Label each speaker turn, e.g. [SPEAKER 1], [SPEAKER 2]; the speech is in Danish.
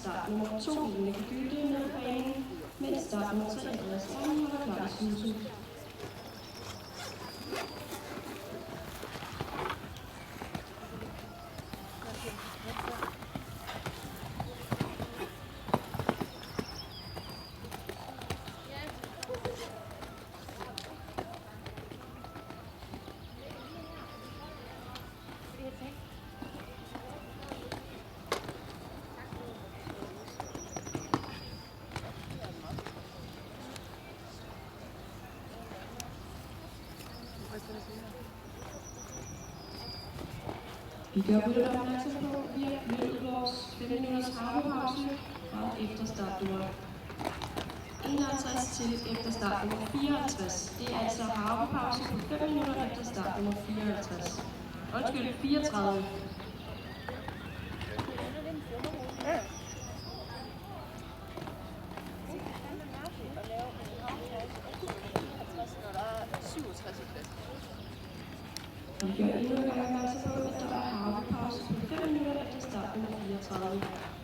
[SPEAKER 1] start nummer 2 i Nicky Gylte med på banen, mens start nummer 3 Andreas Erling holder klar i slusen. Vi gør lytterne opmærksom på, at vi har flyttet vores 5 minutters harvepause fra efter start nummer 51 til efter start nummer 54. Det er altså harvepause på 5 minutter efter start nummer 54. Undskyld, 34. Vi gør endnu en gang opmærksom på, at der er harvepause på 5 minutter efter start nummer 34.